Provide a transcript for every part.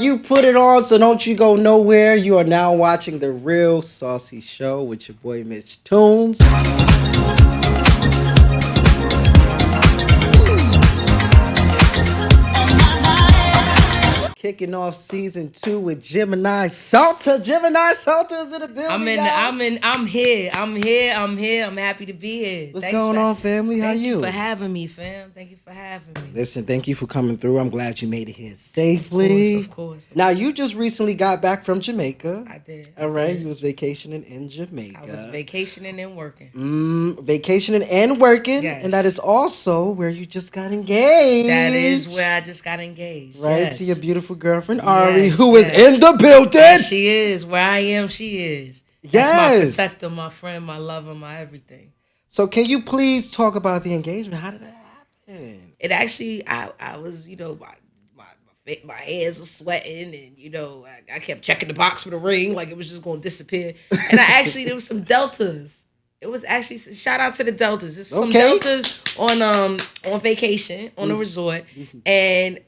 You put it on, so don't you go nowhere. You are now watching The Real Saucy Show with your boy Mitchtunes. Kicking off season 2 with Gemini Salta. Gemini Salta is in the building. I'm here. I'm happy to be here. What's going on, family? How you? Thank you for having me, fam. Thank you for having me. Listen, thank you for coming through. I'm glad you made it here safely. Of course. Now, you just recently got back from Jamaica. I did. All right, you was vacationing in Jamaica. I was vacationing and working. Vacationing and working. Yes. And that is also where you just got engaged. That is where I just got engaged. Right, yes. to your beautiful girlfriend, Ari, Yes, who is yes. in the building. Yes, she is. Where I am, she is. That's my Yes. protector, my friend, my lover, my everything. So can you please talk about the engagement? How did that happen? It actually, I was, my hands were sweating, and I kept checking the box for the ring like it was just going to disappear. And there was some deltas. It was actually, shout out to the deltas. There's some deltas on vacation on the resort, and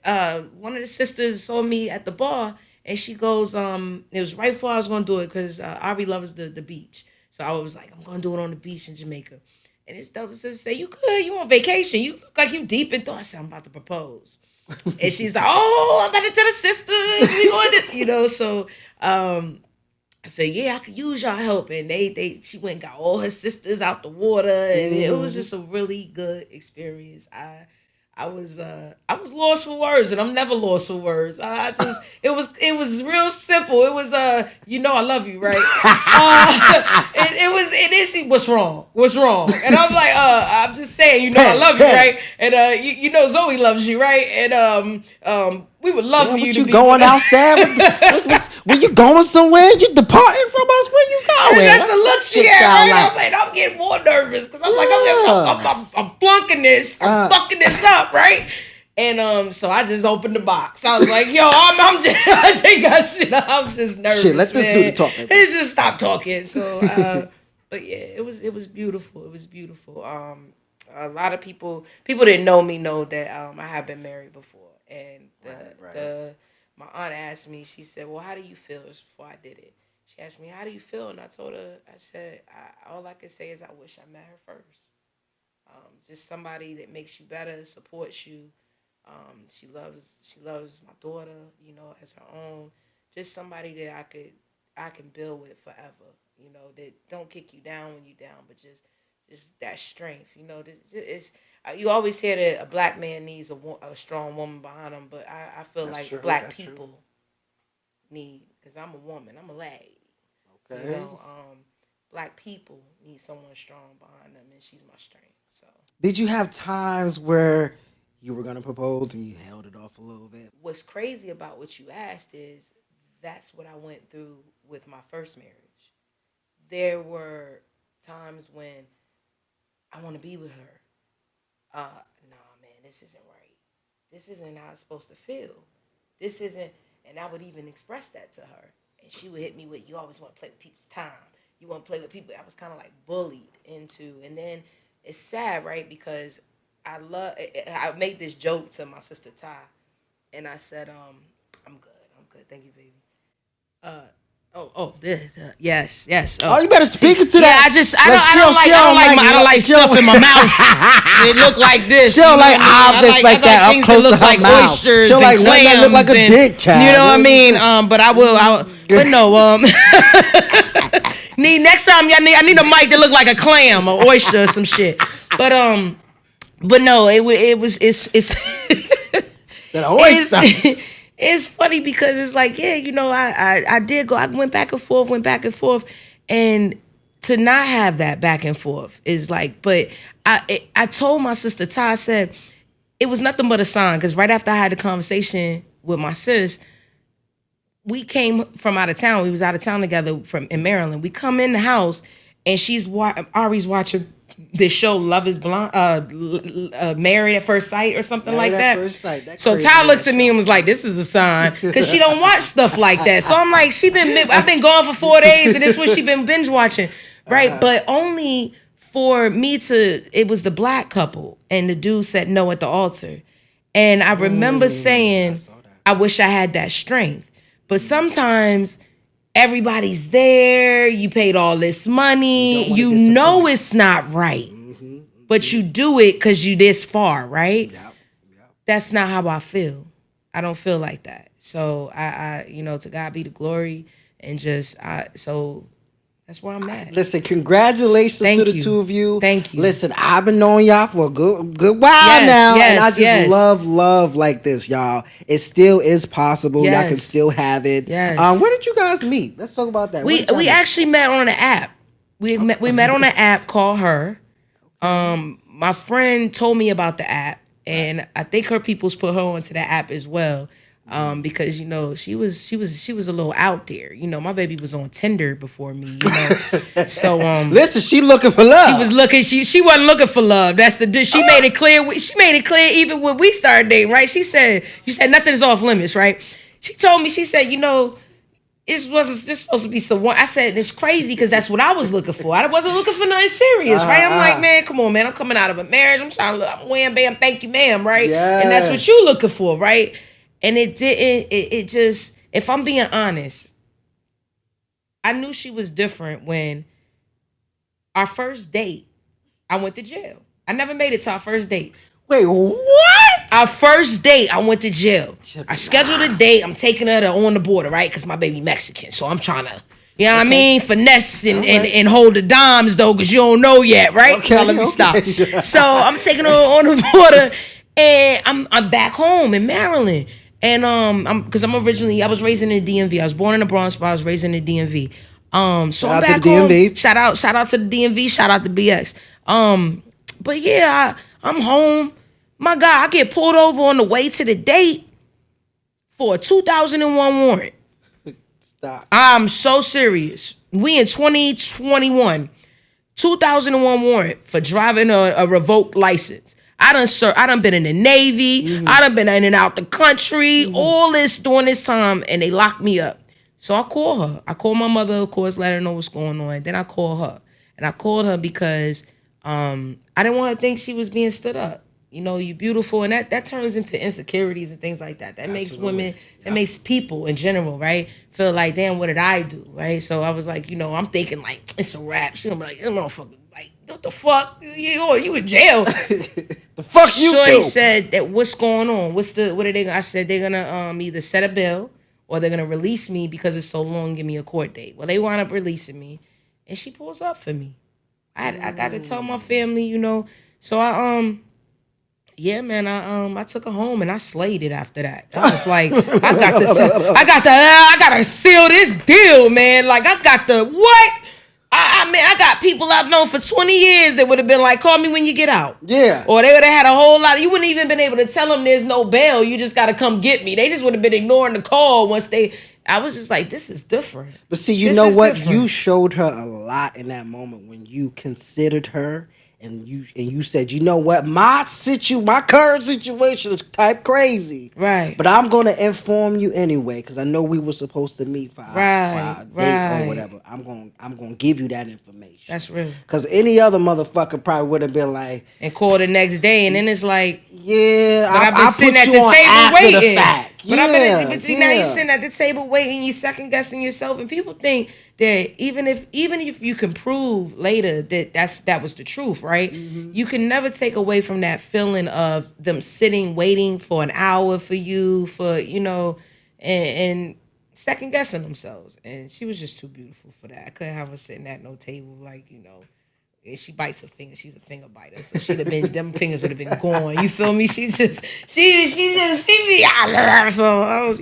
one of the sisters saw me at the bar, and she goes, it was right before I was going to do it because Ari loves the beach. So I was like, I'm going to do it on the beach in Jamaica. And this delta sister said, you on vacation. You look like you deep in thought. I said, I'm about to propose. And she's like, oh, I'm about to tell the sisters. We going to, so I said, yeah, I could use y'all help. And she went and got all her sisters out the water. And it was just a really good experience. I was lost for words, and I'm never lost for words. It was real simple. It was I love you, right? It is what's wrong, and I'm like, I'm just saying, I love you, right? And Zoe loves you, right? And we would love for you to be going outside. When you going somewhere, you departing from us. Where you going? And that's the look she had, right? I'm getting more nervous because I'm like, I'm flunking this, I'm fucking this up, right? And so I just opened the box. I was like, yo, I'm just, I think I should, I'm just nervous. Shit, let's just do the talking. Let's just stop talking. So, but yeah, it was beautiful. It was beautiful. A lot of people didn't know me know that I have been married before, and my aunt asked me. She said, "Well, how do you feel?" It was before I did it. She asked me, "How do you feel?" And I told her, I said, all I can say is I wish I met her first. Just somebody that makes you better, supports you. She loves my daughter, as her own. Just somebody that I can build with forever. That don't kick you down when you're down, but just that strength. You always hear that a black man needs a strong woman behind him, but I feel that's like true, black people need, because I'm a woman, I'm a lady. Okay. Black people need someone strong behind them, and she's my strength. So. Did you have times where you were gonna propose and you held it off a little bit? What's crazy about what you asked is that's what I went through with my first marriage. There were times when I want to be with her. Nah, man, this isn't right. This isn't how it's supposed to feel. This isn't, and I would even express that to her. And she would hit me with, you always want to play with people's time. You want to play with people. I was kind of like bullied into. And then it's sad, right? Because I made this joke to my sister Ty. And I said, I'm good. Thank you, baby. Yes. Oh, you better speak it to that. I don't like stuff in my mouth. It look like this. She don't like objects like that up close to her mouth. Oysters she don't like and nothing that look like a dick, child. You know what I mean? But I will. But no. Next time, I need a mic that look like a clam, or oyster, or some shit. But no, it's that oyster. It's funny because it's like, I did go. I went back and forth, and to not have that back and forth is like. But I told my sister Ty, I said it was nothing but a sign, because right after I had the conversation with my sis, we came from out of town. We was out of town together in Maryland. We come in the house, and Ari's watching this show, Love is Blind, Married at First Sight or something like that. First Sight. So Ty looks at me and was like, "This is a sign," because she don't watch stuff like that. So I'm like, I've been gone for 4 days, and this is what she been binge watching, right? But only for me it was the black couple, and the dude said no at the altar, and I remember saying, I wish I had that strength. But sometimes everybody's there. You paid all this money. You know it's not right. But you do it because you this far, right? Yep. That's not how I feel. I don't feel like that. So I to God be the glory, and so that's where I'm at. Listen, congratulations to the two of you. Thank you. Listen, I've been knowing y'all for a good while now, and I just love like this, y'all. It still is possible. Y'all can still have it. Yes. Where did you guys meet? Let's talk about that. We actually met on an app. We met on an app called Her. My friend told me about the app, and I think her peoples put her onto the app as well. Because she was a little out there. My baby was on Tinder before me. So listen, she looking for love. She was looking. She wasn't looking for love. She made it clear. She made it clear even when we started dating. Right? She said, "You said nothing is off limits." Right? She told me. She said, this supposed to be someone. I said, it's crazy because that's what I was looking for. I wasn't looking for nothing serious, right? I'm like, man, come on, man. I'm coming out of a marriage. I'm trying to look. I'm wham, bam, thank you, ma'am, right? Yes. And that's what you looking for, right? And it didn't. It just. If I'm being honest, I knew she was different when our first date. I went to jail. I never made it to our first date. Wait, what? Our first date, I went to jail. I scheduled a date. I'm taking her to on the border, right? Because my baby Mexican. So I'm trying to, what I mean? Finesse and hold the dimes, though, because you don't know yet, right? Okay, now, let me stop. So I'm taking her on the border, and I'm back home in Maryland. And because I was raised in the DMV. I was born in the Bronx, but I was raised in the DMV. So I'm back home. Shout out to the DMV. Shout out to BX. But yeah, I'm home. My God, I get pulled over on the way to the date for a 2001 warrant. Stop. I'm so serious. We in 2021. 2001 warrant for driving a revoked license. I done been in the Navy. Mm-hmm. I done been in and out the country. Mm-hmm. All this during this time, and they locked me up. So I call her. I call my mother, of course, let her know what's going on. Then I call her. And I called her because I didn't want her to think she was being stood up. You beautiful, and that turns into insecurities and things like that. That makes women, that makes people in general, right, feel like, damn, what did I do, right? So I was like, I'm thinking like it's a rap. She'll be like, motherfucker, like, what the fuck? You in jail? The fuck you Shorty do? said that. What's going on? What are they? I said they're gonna either set a bail or they're gonna release me because it's so long. And give me a court date. Well, they wound up releasing me, and she pulls up for me. I got to tell my family, So yeah, man, I took her home and I slayed it after that. I was like, I gotta seal this deal, man. Like, I got the what? I got people I've known for 20 years that would have been like, call me when you get out. Yeah. Or they would have had a whole lot. You wouldn't even been able to tell them there's no bail. You just got to come get me. They just would have been ignoring the call once I was just like, this is different. But see, you know what? Different. You showed her a lot in that moment when you considered her. And you said, you know what, my current situation is type crazy, right? But I'm gonna inform you anyway because I know we were supposed to meet for our date or whatever. I'm gonna give you that information. That's real. Because any other motherfucker probably would have been like, and call the next day, and then it's like, yeah, I've been sitting at the table waiting. The fact. But now you sitting at the table waiting, you second guessing yourself, and people think that even if you can prove later that was the truth, right? Mm-hmm. You can never take away from that feeling of them sitting waiting for an hour for you, and second guessing themselves. And she was just too beautiful for that. I couldn't have her sitting at no table if she bites her finger, she's a finger biter. So she'd have been, them fingers would have been gone. You feel me? She be, so,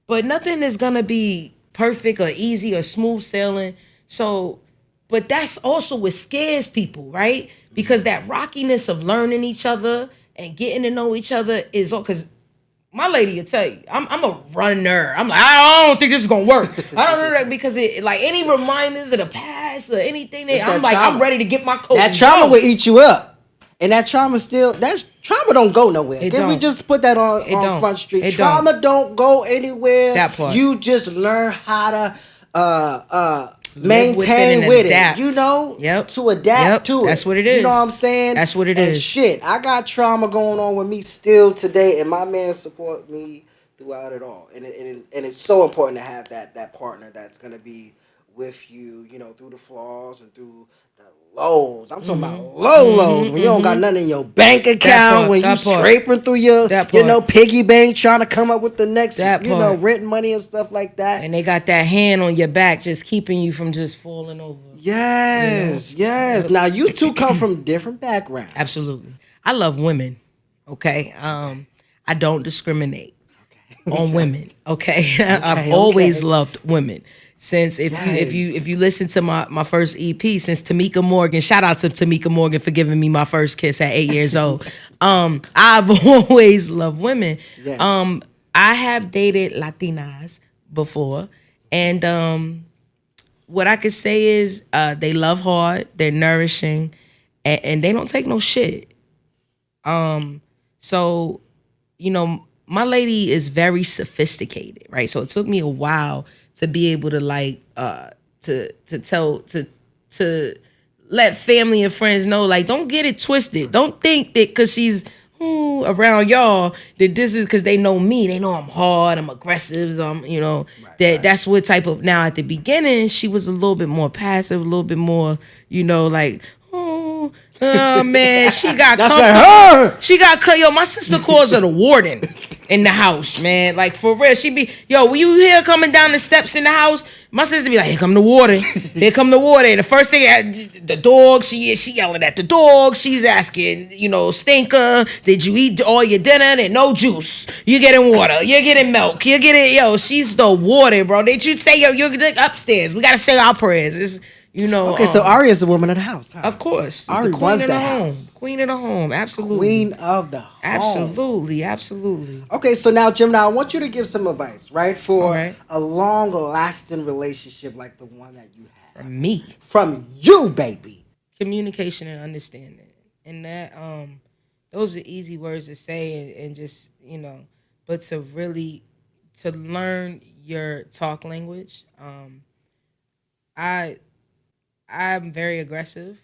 But nothing is going to be perfect or easy or smooth sailing. So, but that's also what scares people, right? Because that rockiness of learning each other and getting to know each other is all, because my lady will tell you, I'm a runner. I'm like, I don't think this is gonna work. I don't know that because it like any reminders of the past or anything that I'm like, trauma. I'm ready to get my coat. That trauma will eat you up. And that trauma trauma don't go nowhere. Can we just put that on Front Street? Trauma don't go anywhere. That part. You just learn how to maintain with it, to adapt to it. That's what it is. You know what I'm saying? That's what it and is. Shit, I got trauma going on with me still today, and my man support me throughout it all, and it's so important to have that partner that's gonna be with you, through the flaws and through the lows. I'm talking about lows when you don't got nothing in your bank account, when you scraping through your piggy bank trying to come up with the next rent money and stuff like that. And they got that hand on your back just keeping you from just falling over. Yes. Now you two come from different backgrounds. Absolutely. I love women. Okay. I don't discriminate on women. Okay. I've always loved women. Since if you listen to my first EP, since Tamika Morgan, shout out to Tamika Morgan for giving me my first kiss at 8 years old. I've always loved women. Yes. I have dated Latinas before, and what I could say is they love hard, they're nourishing, and they don't take no shit. So, my lady is very sophisticated, right? So it took me a while to be able to to let family and friends know, like, don't get it twisted. Don't think that because she's around y'all that this is because they know me. They know I'm hard, I'm aggressive, that's what type of. Now at the beginning, she was a little bit more passive, a little bit more, like, oh man, she got that's like her. She got cut. Yo, my sister calls her the warden in the house, man. Like, for real. She be, when you hear her coming down the steps in the house, my sister be like, here come the warden. Here come the warden. The first thing, the dog, she yelling at the dog. She's asking, Stinker, did you eat all your dinner? And no juice. You're getting water. You're getting milk. You're getting, she's the warden, bro. They should say, you're upstairs. We got to say our prayers. It's, Okay, so Ari is the woman of the house, huh? Of course. Ari was the house. Queen of the home, absolutely. Queen of the home. Absolutely. Okay, so now, Gemini, I want you to give some advice, right? For a long-lasting relationship like the one that you have. From me. From you, baby. Communication and understanding. And that, those are easy words to say and just, but to learn your talk language. I'm very aggressive,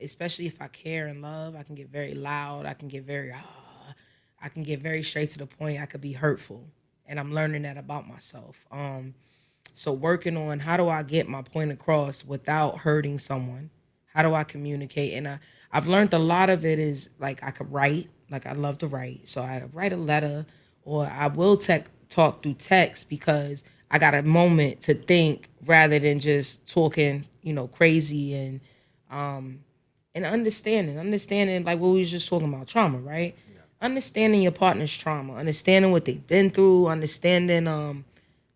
especially if I care and love. I can get very loud. I can get very straight to the point. I could be hurtful, and I'm learning that about myself. So working on how do I get my point across without hurting someone? How do I communicate? And I've learned a lot of it is, like, I could write. Like, I love to write. So I write a letter, or I will talk through text because I got a moment to think rather than just talking, crazy and understanding like what we was just talking about, trauma, right? Yeah. Understanding your partner's trauma, understanding what they've been through, understanding,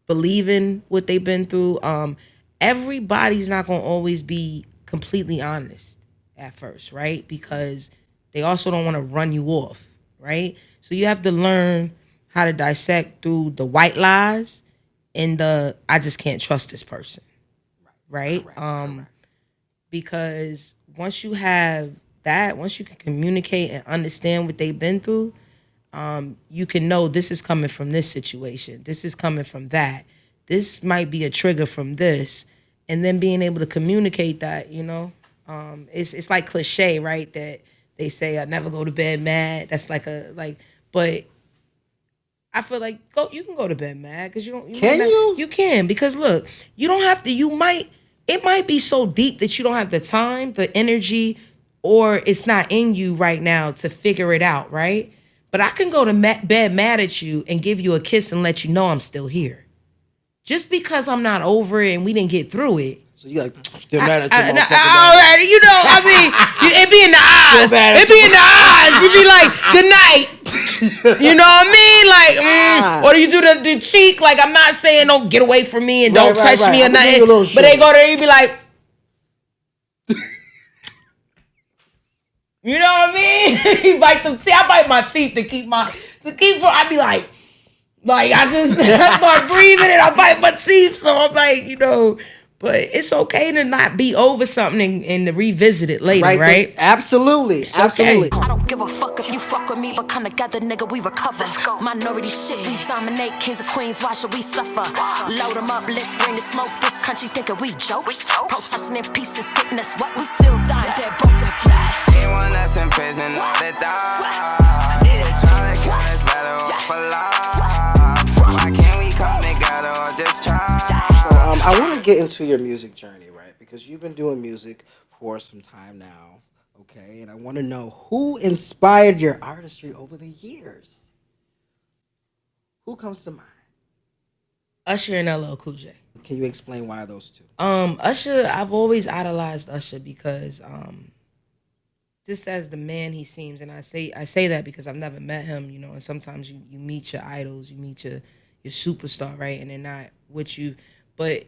believing what they've been through. Everybody's not gonna always be completely honest at first, right? Because they also don't want to run you off, right? So you have to learn how to dissect through the white lies and the I just can't trust this person. Right? Correct. Because once you have that, once you can communicate and understand what they've been through, you can know this is coming from this situation. This is coming from that. This might be a trigger from this. And then being able to communicate that, it's like cliche, right? That they say, I never go to bed mad. That's but I feel like you can go to bed mad because you don't. You can, because look, you don't have to. It might be so deep that you don't have the time, the energy, or it's not in you right now to figure it out, right? But I can go to bed mad at you and give you a kiss and let you know I'm still here, just because I'm not over it and we didn't get through it. So you like still mad at you? It be in the eyes. It be in the eyes. You be like, good night. You know what I mean? Like, or you do the cheek. Like, I'm not saying don't get away from me and don't touch me or nothing. But they go there, you be like, you know what I mean? You bite them teeth. I bite my teeth to keep I be like I start breathing and I bite my teeth. So I'm like, but it's okay to not be over something and to revisit it later, right? Absolutely. Absolutely. I don't give a fuck if you fuck with me, but come together, nigga, we recover. Minority shit, we dominate, kings and queens, why should we suffer? Load them up, let's bring the smoke, this country thinking we jokes. Protesting in pieces, getting us what we still dying, dead broke to anyone that's in prison, they die. Trying to kill this battle for life. I want to get into your music journey, right? Because you've been doing music for some time now, okay? And I want to know who inspired your artistry over the years. Who comes to mind? Usher and LL Cool J. Can you explain why those two? Usher, I've always idolized Usher because just as the man he seems, and I say that because I've never met him, and sometimes you meet your idols, you meet your superstar, right? And they're not what you, but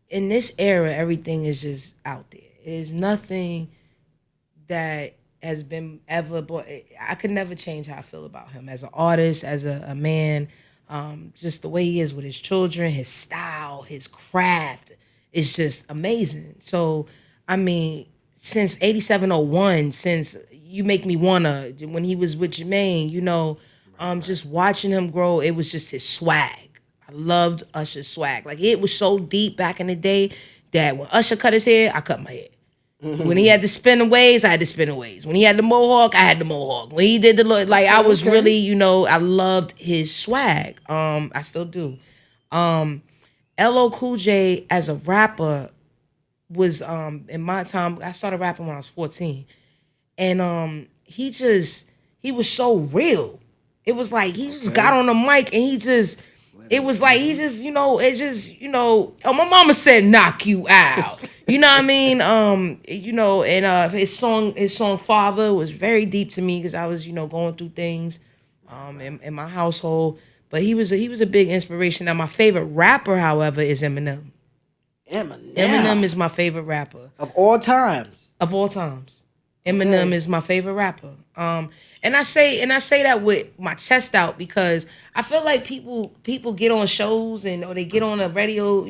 in this era, everything is just out there. There's nothing that has been ever, but I could never change how I feel about him as an artist, as a man, just the way he is with his children, his style, his craft is just amazing. So, I mean, since 8701, since You Make Me Wanna, when he was with Jermaine, just watching him grow, it was just his swag. I loved Usher's swag. Like, it was so deep back in the day that when Usher cut his hair, I cut my hair. When he had to spin the waves, I had to spin the waves. When he had the mohawk, I had the mohawk. When he did the look, like, I was really, I loved his swag. I still do. LL Cool J as a rapper was in my time. I started rapping when I was 14, and he was so real. It was like he just got on the mic and it was like he just, oh, my mama said knock you out. You know what I mean? And his song Father was very deep to me because I was, going through things in my household. But he was a big inspiration. Now my favorite rapper, however, is Eminem. Eminem is my favorite rapper. Of all times. Of all times. Eminem is my favorite rapper. And I say that with my chest out because I feel like people get on shows or they get on the radio,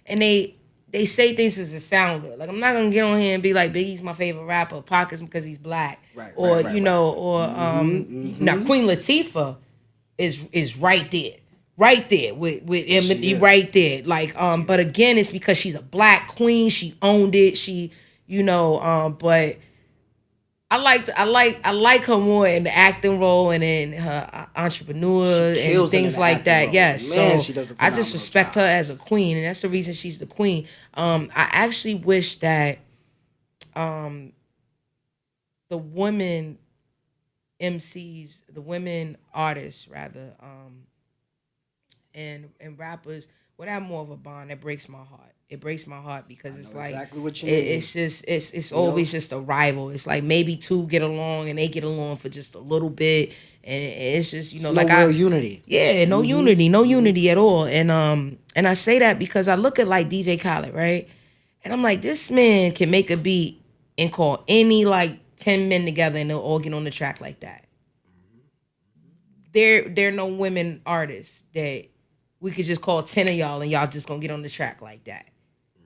and they say things as it sound good. Like, I'm not gonna get on here and be like Biggie's my favorite rapper, Pac is because he's black, right, or right. Now Queen Latifah is right there with Eminem, right there. Like, but again, it's because she's a black queen. She owned it. She, but I like her more in the acting role and in her entrepreneur and things like that. Role. Yes, man, so she does I just respect her as a queen, and that's the reason she's the queen. I actually wish that the women MCs, the women artists rather, and rappers would have more of a bond. That breaks my heart. It breaks my heart because it's like exactly what you mean. It's just it's always just a rival. It's like maybe two get along and they get along for just a little bit, and it's just it's like no real unity. Yeah, no unity at all. And I say that because I look at like DJ Khaled, right, and I'm like, this man can make a beat and call any like 10 men together and they'll all get on the track like that. There are no women artists that we could just call 10 of y'all and y'all just gonna get on the track like that.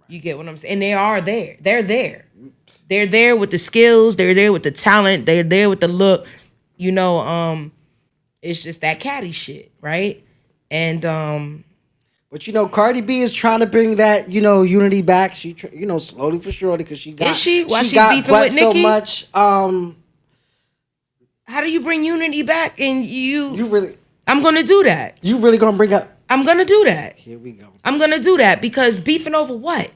You get what I'm saying? And they are there. They're there. They're there with the skills. They're there with the talent. They're there with the look. It's just that catty shit, right? And but Cardi B is trying to bring that unity back. She slowly for surely because she got is she? Why she's got beefing with Nicki? So much. How do you bring unity back? And you really? I'm gonna do that. You really gonna bring up? I'm gonna do that. Here we go. I'm gonna do that because beefing over what?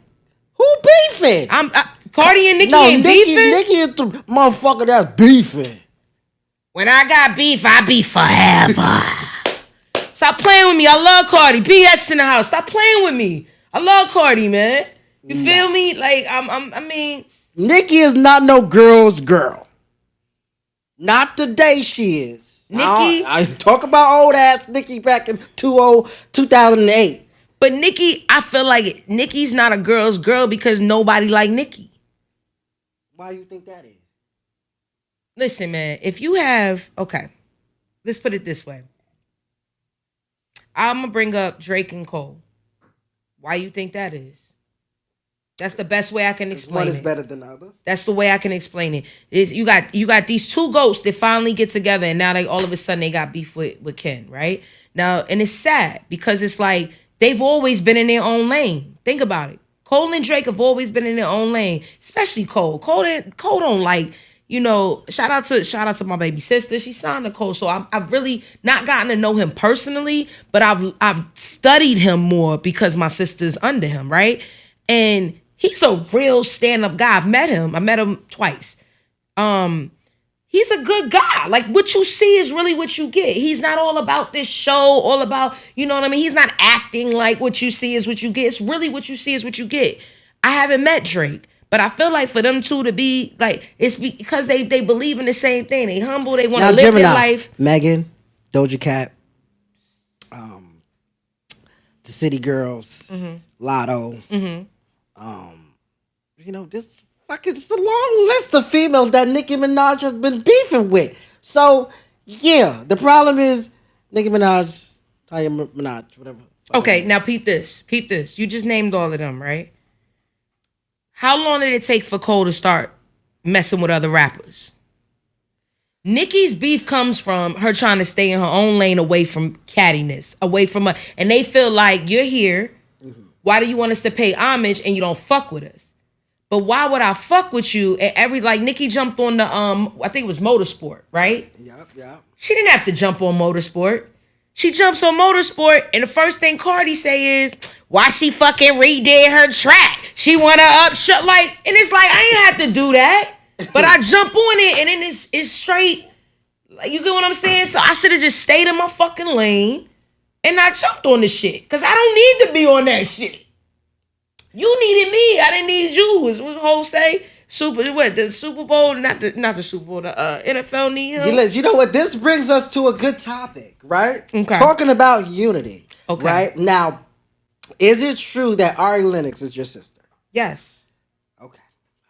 Who beefing? Cardi and Nicki ain't beefing. Nicki is the motherfucker that's beefing. When I got beef, I beef forever. Stop playing with me. I love Cardi. BX in the house. Stop playing with me. I love Cardi, man. You feel me? Like I mean, Nicki is not no girl's girl. Not the day she is. Nicki, I talk about old ass Nicki back in 2008. But Nicki, I feel like Nicki's not a girl's girl because nobody like Nicki. Why you think that is? Listen, man, if you have, okay, let's put it this way. I'm going to bring up Drake and Cole. Why you think that is? That's the best way I can explain it. One is better than the other. That's the way I can explain it. Is you got these two goats that finally get together and now they all of a sudden they got beef with Ken, right? Now, and it's sad because it's like they've always been in their own lane. Think about it. Cole and Drake have always been in their own lane, especially Cole. Cole don't like, you know, shout out to my baby sister. She signed Nicole, so I've really not gotten to know him personally, but I've studied him more because my sister's under him, right? And he's a real stand-up guy. I met him twice. He's a good guy. Like, what you see is really what you get. He's not all about this show, all about, you know what I mean? He's not acting like what you see is what you get. It's really what you see is what you get. I haven't met Drake, but I feel like for them two to be like, it's because they believe in the same thing. They humble. They want to live Gemini, their life. Megan, Doja Cat, the City Girls, Lotto. You know, this fucking, it's a long list of females that Nicki Minaj has been beefing with. So, yeah, the problem is Nicki Minaj, Tanya Minaj, whatever. Okay, now peep this. You just named all of them, right? How long did it take for Cole to start messing with other rappers? Nicki's beef comes from her trying to stay in her own lane, away from cattiness, away from her. And they feel like, you're here. Why do you want us to pay homage and you don't fuck with us? But why would I fuck with you? And like Nicki jumped on the I think it was Motorsport, right? Yep. She didn't have to jump on Motorsport. She jumps on Motorsport, and the first thing Cardi say is, why she fucking redid her track? She wanna upshut, like, and it's like, I ain't have to do that. But I jump on it, and then it's straight. Like, you get what I'm saying? So I should have just stayed in my fucking lane and not jumped on the shit. Because I don't need to be on that shit. You needed me. I didn't need you. What the whole say? The Super Bowl, not the Super Bowl, the NFL need him. You know what? This brings us to a good topic, right? Okay. Talking about unity. Okay. Right? Now, is it true that Ari Lennox is your sister? Yes. Okay.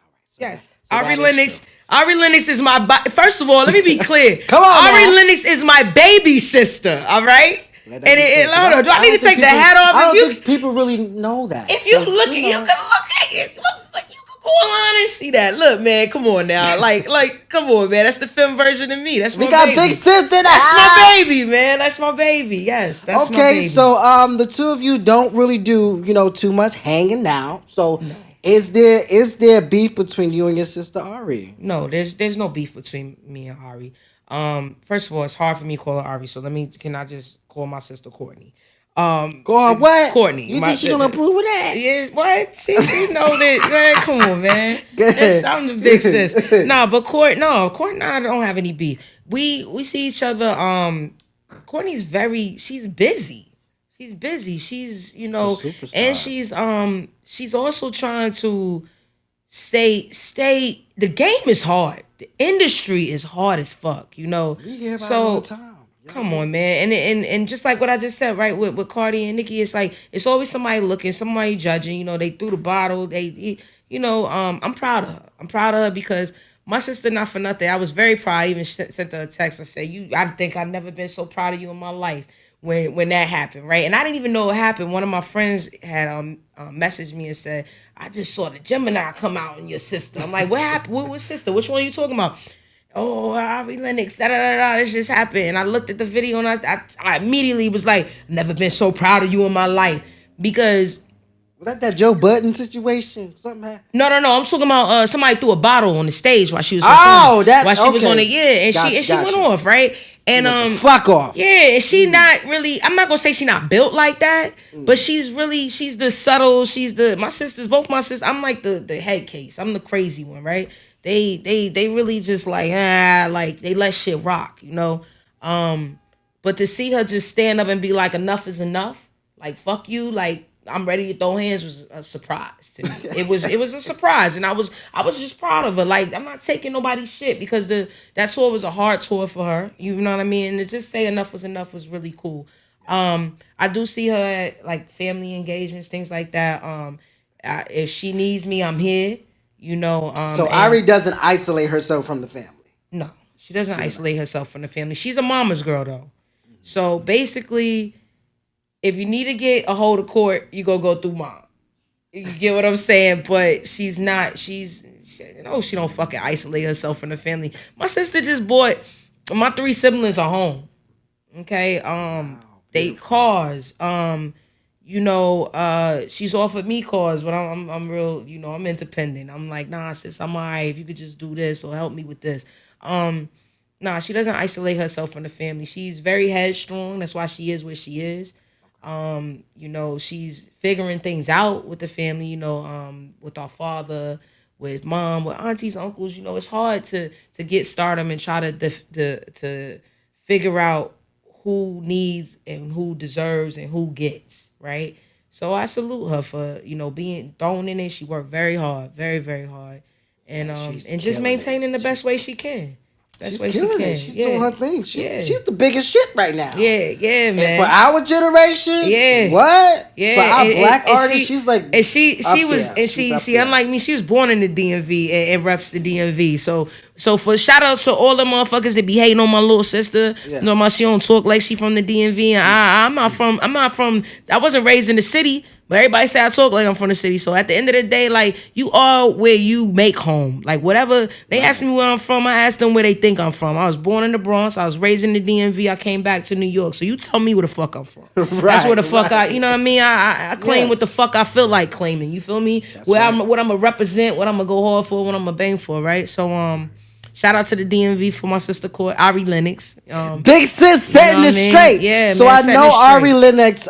All right. So Yes. so Ari that is true. Ari Lennox is my... First of all, let me be clear. Come on, Ari man. Lennox is my baby sister, all right? Let And that be clear, 'cause hold on, do I need to take the people- hat off? I don't think people really know that. If you So, look at you can look at it. You can go online and see that. Look, man, come on now. Like, come on, man. That's the film version of me. That's my we got baby. big sister. That's my baby, man. That's my baby. Yes, that's my baby. Okay, so the two of you don't really do, too much hanging out. So is there beef between you and your sister Ari? No, there's no beef between me and Ari. First of all, it's hard for me to call her Ari, so can I just call my sister Courtney? Go on, what? Courtney. You think she gonna approve of that? Yes, what? She know that. Man, come on, man. I'm the big sis. But Courtney and I don't have any beef. We see each other. Courtney's she's busy. She's busy. She's, and she's also trying to stay. The game is hard. The industry is hard as fuck, We hear about it all the time. Come on, man. And just like what I just said, right, with Cardi and Nicki, it's like, it's always somebody looking, somebody judging, they threw the bottle. I'm proud of her. I'm proud of her because my sister, not for nothing, I was very proud. I even sent her a text. I said, I think I've never been so proud of you in my life when that happened, right? And I didn't even know it happened. One of my friends had messaged me and said, I just saw the Gemini come out in your sister. I'm like, what happened? What sister? Which one are you talking about? Oh, Ari Lennox, this just happened. And I looked at the video and I immediately was like, never been so proud of you in my life. Because... Was that Joe Budden situation? Something happened? No. I'm talking about somebody threw a bottle on the stage while she was performing. While she was on it, and she went off, right? And fuck off. Yeah, and she not really, I'm not gonna say she not built like that, but she's the subtle, both my sisters, I'm like the head case. I'm the crazy one, right? They really just like they let shit rock, But to see her just stand up and be like, enough is enough, like fuck you, like I'm ready to throw hands, was a surprise to me. It was a surprise, and I was just proud of her. Like, I'm not taking nobody's shit because that tour was a hard tour for her. You know what I mean? And to just say enough was really cool. I do see her at like family engagements, things like that. If she needs me, I'm here. So Ari doesn't isolate herself from the family. No, she doesn't isolate herself from the family. She's a mama's girl though. So basically, if you need to get a hold of court, you go through mom. You get what I'm saying? But she don't fucking isolate herself from the family. My sister just bought, my 3 siblings are home. Okay? They cars. she's offered me calls, but I'm real, I'm independent. I'm like, nah, sis, I'm all right. If you could just do this or help me with this. Nah, she doesn't isolate herself from the family. She's very headstrong. That's why she is where she is. She's figuring things out with the family, with our father, with mom, with aunties, uncles. It's hard to get stardom and try to figure out who needs and who deserves and who gets, right? So I salute her for, being thrown in it. She worked very hard, very, very hard. And and just maintaining the best way she can. She's killing it. She's doing her thing. She's the biggest shit right now. Yeah, man. And for our generation, what? For our black artists, she's like, and she was, and she unlike me, she was born in the DMV and reps the DMV. So for shout out to all the motherfuckers that be hating on my little sister. Yeah. She don't talk like she from the DMV. And I'm not from. I wasn't raised in the city. But everybody say I talk like I'm from the city. So at the end of the day, like, you are where you make home. Like, whatever. They ask me where I'm from, I ask them where they think I'm from. I was born in the Bronx. I was raised in the DMV. I came back to New York. So you tell me where the fuck I'm from. That's where the fuck you know what I mean? I claim what the fuck I feel like claiming. You feel me? What I'm going to represent, what I'm going to go hard for, what I'm going to bang for, right? So, shout out to the DMV for my sister court, Ari Lennox. Big sis setting it straight. Yeah, so man, I know Ari Lennox,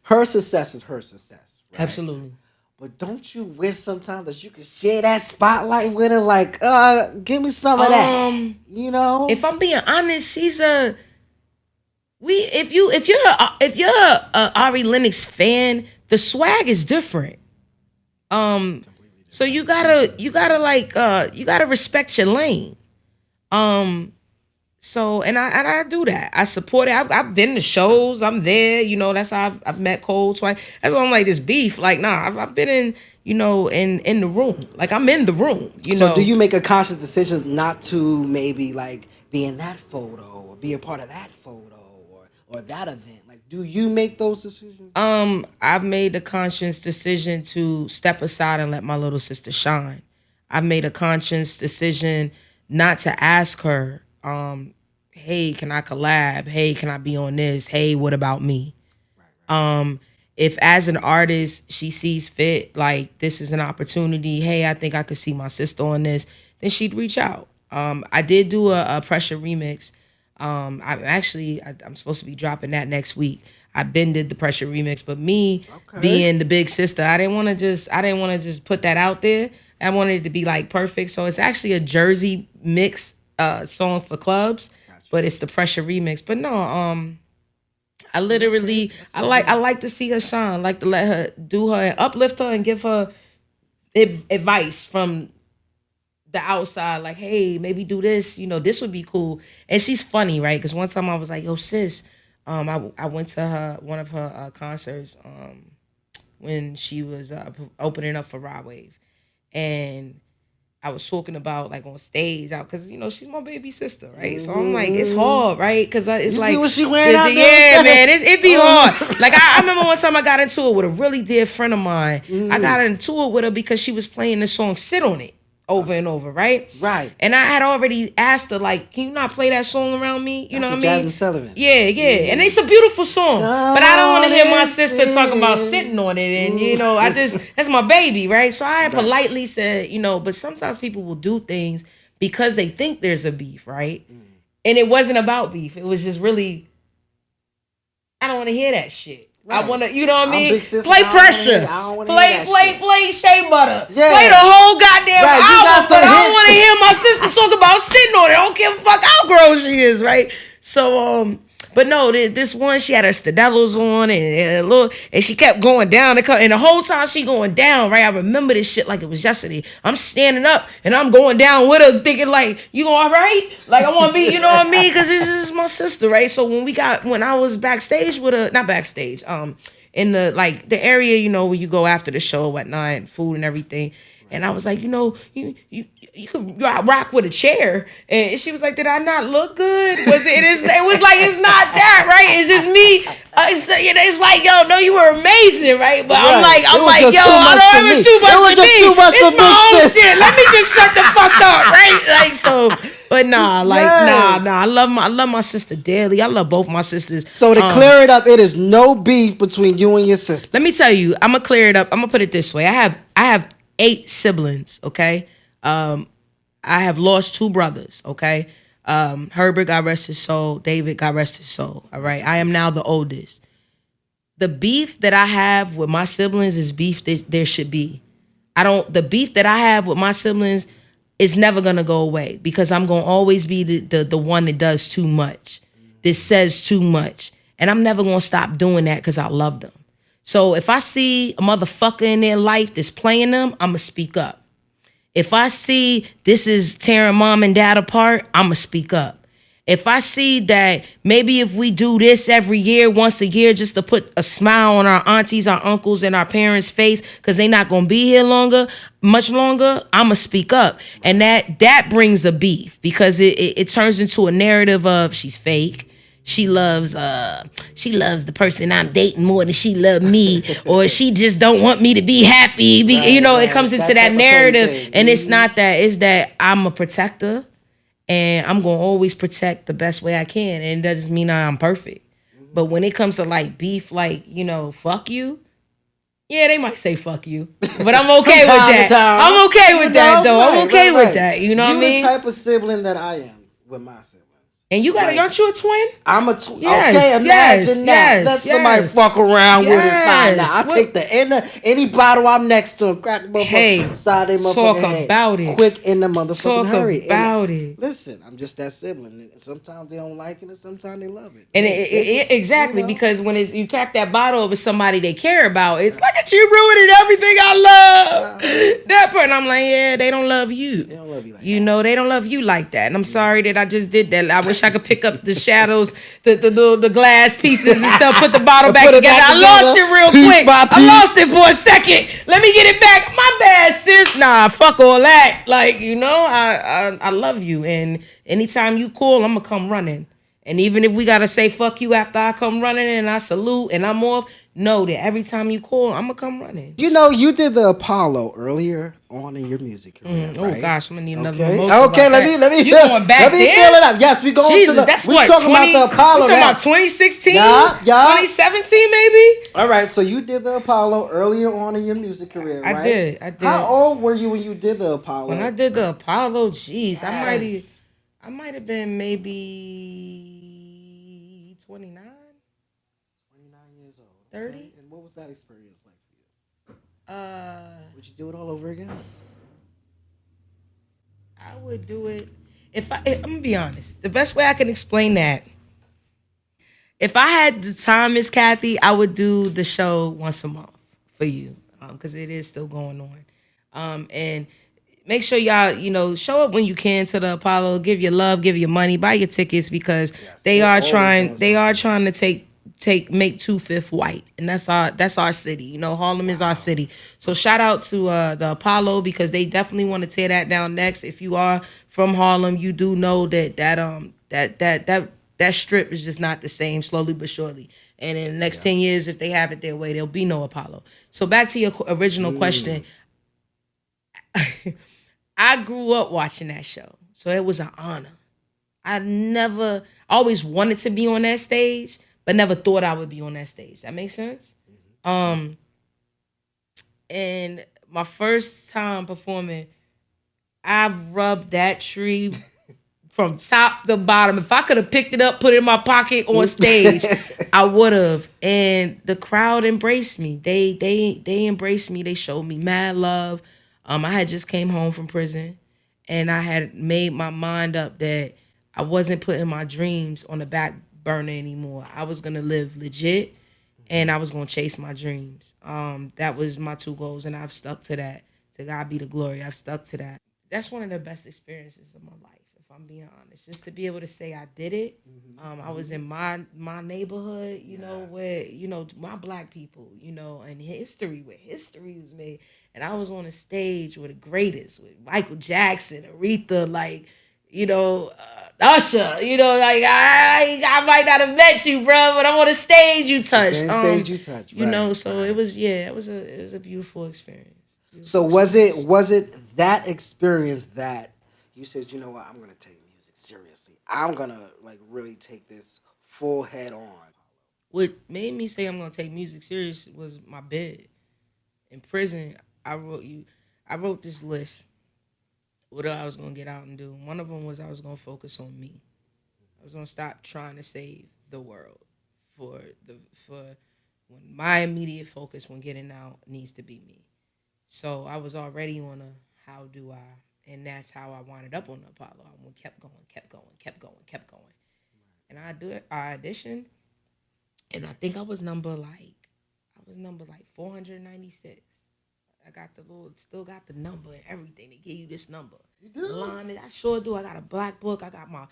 her success is her success. Right? Absolutely. But don't you wish sometimes that you could share that spotlight with her? Like, give me some of that. If I'm being honest, she's a. If you're a Ari Lennox fan, the swag is different. So you gotta respect your lane. So and I do that. I support it. I've been to shows. I'm there. That's how I've met Cole twice. That's why I'm like, this beef. Like, nah, I've been in in the room. Like, I'm in the room. So do you make a conscious decision not to maybe like be in that photo or be a part of that photo or that event? Like, do you make those decisions? I've made the conscious decision to step aside and let my little sister shine. I've made a conscious decision not to ask her, hey, can I collab? Hey, can I be on this? Hey, what about me? Right. If as an artist she sees fit, like, this is an opportunity, hey, I think I could see my sister on this, then she'd reach out. I did do a Pressure remix. I'm supposed to be dropping that next week. I been did the Pressure remix, but me being the big sister, I didn't want to just put that out there. I wanted it to be like perfect. So it's actually a Jersey mix song for clubs, but it's the Pressure remix. But no, I literally I like to see her shine. I like to let her do her and uplift her and give her advice from the outside, like, hey, maybe do this, this would be cool. And she's funny, right? Because one time I was like, yo, sis, I went to one of her concerts when she was opening up for Rod Wave, and I was talking about, like, on stage, because she's my baby sister, right? So I'm like, it's hard, right? Because it's you like, see what she wearing out there? Yeah, man, it be hard. Like, I remember one time I got into it with a really dear friend of mine. I got into it with her because she was playing the song "Sit on It" over and over, right? Right. And I had already asked her, like, can you not play that song around me? You know what I mean? Jasmine Sullivan. Yeah. And it's a beautiful song. But I don't want to hear my sister talking about sitting on it. And, that's my baby, right? So I politely said, but sometimes people will do things because they think there's a beef, right? And it wasn't about beef. It was just really, I don't want to hear that shit. Right. I want to, you know what I mean? Play Pressure. Play Shea Butter. Yeah. Play the whole goddamn album. But I don't want to hear my sister talk about sitting on it. I don't give a fuck how grown she is, right? So, but no, this one, she had her Stadellos on and she kept going down. And the whole time she going down, right? I remember this shit like it was yesterday. I'm standing up and I'm going down with her thinking like, you all right? Like, I want to be, you know what I mean? Because this is my sister, right? So when I was backstage with her, not backstage, in the area, where you go after the show, whatnot, food and everything. And I was like, you could rock with a chair. And she was like, did I not look good? It was like, it's not that, right? It's just me. It's like, yo, no, you were amazing, right? But right. I'm like, yo, I don't have too much for me. It's my own shit. Let me just shut the fuck up, right? Like, so But nah, like Yes. nah. I love my sister dearly. I love both my sisters. So to clear it up, it is no beef between you and your sister. Let me tell you, I'm gonna clear it up. I'm gonna put it this way. I have 8 siblings. Okay, I have lost 2 brothers. Okay, Herbert, God rest his soul. David, God rest his soul. All right, I am now the oldest. The beef that I have with my siblings is beef that there should be. The beef that I have with my siblings is never gonna go away because I'm gonna always be the one that does too much, that says too much. And I'm never gonna stop doing that because I love them. So if I see a motherfucker in their life that's playing them, I'ma speak up. If I see this is tearing mom and dad apart, I'ma speak up. If I see that maybe if we do this every year, once a year, just to put a smile on our aunties, our uncles, and our parents' face, because they not gonna be here much longer, I'ma speak up. And that brings a beef because it turns into a narrative of she's fake. She loves the person I'm dating more than she loved me, or she just don't want me to be happy. It comes into that narrative, and it's not that. It's that I'm a protector. And I'm going to always protect the best way I can. And that doesn't mean I'm perfect. But when it comes to like beef, like, fuck you. Yeah, they might say fuck you. But I'm okay with that. I'm okay with that, though. I'm okay with that. You know what I mean? You're the type of sibling that I am with my siblings. And you aren't you a twin? I'm a twin. Yes, okay, imagine that. Let somebody fuck around with it. Fine. Now, I'll take any bottle I'm next to and crack the motherfucker side of their motherfucking head. About it. Quick in the motherfucking hurry. Talk about it. Listen, I'm just that sibling. Sometimes they don't like it and sometimes they love it. And exactly, because when you crack that bottle with somebody they care about, it's like you ruining everything I love. That part, I'm like, yeah, they don't love you. They don't love you like that. They don't love you like that. And I'm sorry that I just did that. I wish I could pick up the shadows, the glass pieces and stuff, put the bottle back together. I lost it real quick. I lost it for a second. Let me get it back. My bad, sis. Nah, fuck all that. Like, I love you. And anytime you call, I'm going to come running. And even if we got to say fuck you after I come running and I salute and I'm off, know that every time you call, I'm going to come running. You did the Apollo earlier on in your music career, right? Oh, gosh, I'm going to need another Okay, emotion okay, let me you going back let me there? fill it up. Yes, we going Jesus, to the... that's we what, talking 20, about the Apollo we talking now. about 2016? Yeah. 2017, maybe? All right, so you did the Apollo earlier on in your music career, right? I did. How old were you when you did the Apollo? When I did the Apollo, geez, Yes. I might have been maybe 29? 29 years old. 30? Okay. And what was that experience like for you? Would you do it all over again? I would do it I'm gonna be honest. The best way I can explain that, if I had the time, Miss Kathy, I would do the show once a month for you, because it is still going on. And make sure y'all, show up when you can to the Apollo. Give your love, give your money, buy your tickets, because they are trying to make 2/5 white, and that's our city. Harlem is our city. So shout out to the Apollo, because they definitely want to tear that down next. If you are from Harlem, you do know that strip is just not the same, slowly but surely. And in the next 10 years, if they have it their way, there'll be no Apollo. So back to your original question. I grew up watching that show, so it was an honor. I always wanted to be on that stage, but never thought I would be on that stage. That makes sense? And my first time performing, I rubbed that tree from top to bottom. If I could have picked it up, put it in my pocket on stage, I would have. And the crowd embraced me. They embraced me. They showed me mad love. I had just came home from prison, and I had made my mind up that I wasn't putting my dreams on the back burner anymore. I was gonna live legit, and I was gonna chase my dreams. That was my 2 goals, and I've stuck to that. To God be the glory. I've stuck to that. That's one of the best experiences of my life, if I'm being honest. Just to be able to say I did it. I was in my neighborhood, where my black people, and where history was made, and I was on a stage with the greatest, with Michael Jackson, Aretha, Usher, I might not have met you, bro, but I'm on a stage you touched. Stage you touched, right, so right. it was a beautiful experience. So was it that experience that you said, you know what, I'm gonna take music seriously. I'm gonna like really take this full head on. What made me say I'm gonna take music serious was my bed. In prison, I wrote this list. What I was gonna get out and do. One of them was I was gonna focus on me. I was gonna stop trying to save the world for when my immediate focus when getting out needs to be me. So I was already on a how do I, and that's how I wound up on the Apollo. I kept going. And I auditioned, and I think I was number like 496. I got still got the number and everything. They give you this number. You do? Line, I sure do. I got a black book. I got my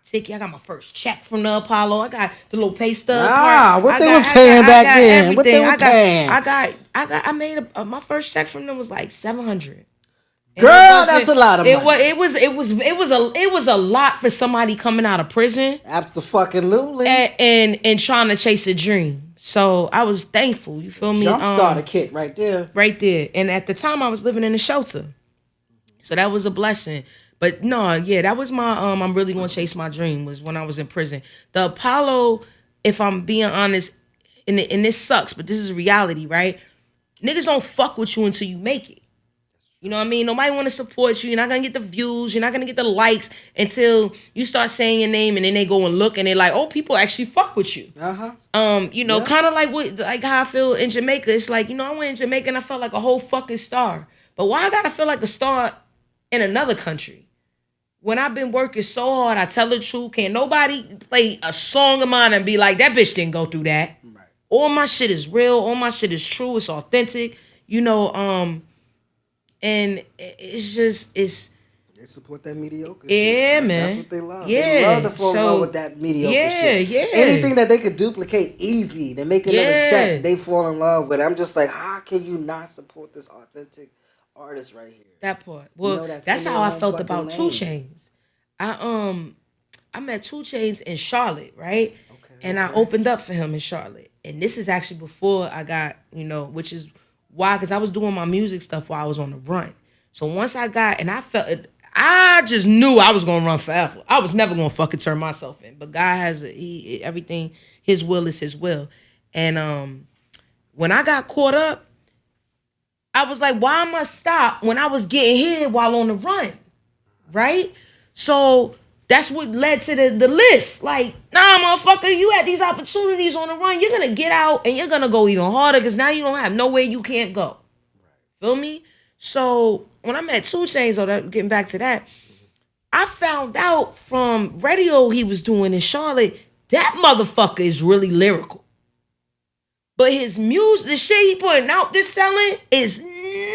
ticket. I got my first check from the Apollo. I got the little pay stub. What they was paying back then? What they were paying? I made my first check from them was like $700. Girl, that's a lot of money. It was a lot for somebody coming out of prison. Absolutely. And trying to chase a dream. So I was thankful. You feel me? Jump starter kit right there. Right there. And at the time I was living in a shelter. So that was a blessing. But no, yeah, that was my I'm really gonna chase my dream was when I was in prison. The Apollo, if I'm being honest, and this sucks, but this is reality, right? Niggas don't fuck with you until you make it. You know what I mean? Nobody want to support you. You're not going to get the views. You're not going to get the likes until you start saying your name and then they go and look and they're like, oh, people actually fuck with you. Kind of like how I feel in Jamaica. It's like, I went in Jamaica and I felt like a whole fucking star. But why I got to feel like a star in another country? When I've been working so hard, I tell the truth. Can't nobody play a song of mine and be like, that bitch didn't go through that. Right. All my shit is real. All my shit is true. It's authentic. And they support that mediocre shit. Man. That's what they love. Yeah. They love to fall in love with that mediocre shit. Yeah. Anything that they could duplicate easy, they make another check, they fall in love with it. I'm just like, how can you not support this authentic artist right here? That part. Well, that's how I felt about 2 Chainz. I met 2 Chainz in Charlotte, right? And I opened up for him in Charlotte. And this is actually before I got, which is why, because I was doing my music stuff while I was on the run. So once I got, and I felt it, I just knew I was gonna run forever. I was never gonna fucking turn myself in. But God has everything. His will is His will. And when I got caught up, I was like, why am I stop when I was getting hit while on the run, right? So that's what led to the list. Like, nah, motherfucker, you had these opportunities on the run. You're going to get out and you're going to go even harder because now you don't have nowhere you can't go. Feel me? So when I met 2 Chainz, getting back to that, I found out from radio he was doing in Charlotte, that motherfucker is really lyrical. But his music, the shit he putting out, this selling, is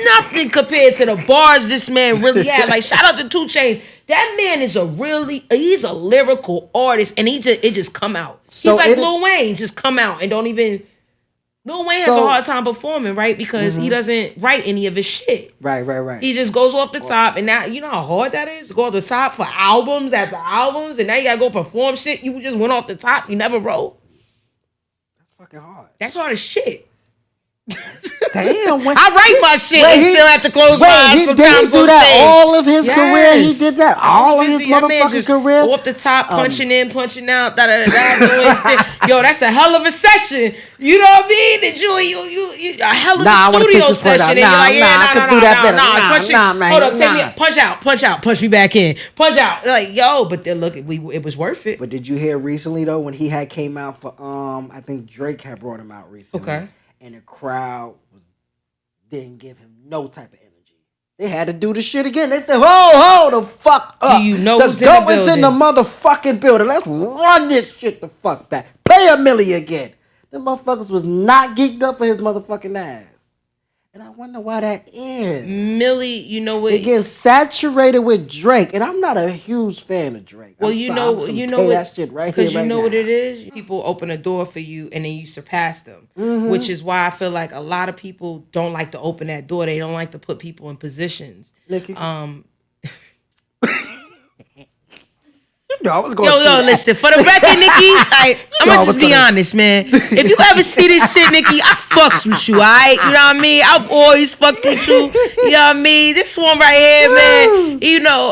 nothing compared to the bars this man really had. Like, shout out to 2 Chainz. That man is he's a lyrical artist, and it just come out. So he's like Lil Wayne, just come out and don't even. Lil Wayne has a hard time performing, right? Because he doesn't write any of his shit. Right. He just goes off the top, and now you know how hard that is to go off the top for albums after albums, and now you gotta go perform shit you just went off the top. You never wrote. That's fucking hard. That's hard as shit. Damn, I write my shit and still have to close my eyes sometimes. Did he do that all of his career? He did that all of his motherfucking career? Off the top, punching in, punching out, Yo, that's a hell of a session. You know what I mean? You a hell of a studio session. And you're like, I could do that better. Hold up, take me, punch me back in. Punch out. Like, yo, but then look, it was worth it. But did you hear recently, though, when he had came out for, I think Drake had brought him out recently. Okay. And the crowd didn't give him no type of energy. They had to do the shit again. They said, hold the fuck up. Do you know the GOAT is in the motherfucking building. Let's run this shit the fuck back. Pay $1 million again. The motherfuckers was not geeked up for his motherfucking ass. And I wonder why that is. Millie, you know what? They get saturated with Drake, and I'm not a huge fan of Drake. Well, you know what? That shit right here, because you know what it is. People open a door for you, and then you surpass them, which is why I feel like a lot of people don't like to open that door. They don't like to put people in positions. I was going Yo, through that. listen, for the record, Nikki, I'm gonna just be honest, man. If you ever see this shit, Nikki, I fucks with you, all right? You know what I mean? I've always fucked with you. You know what I mean? This one right here, man, you know,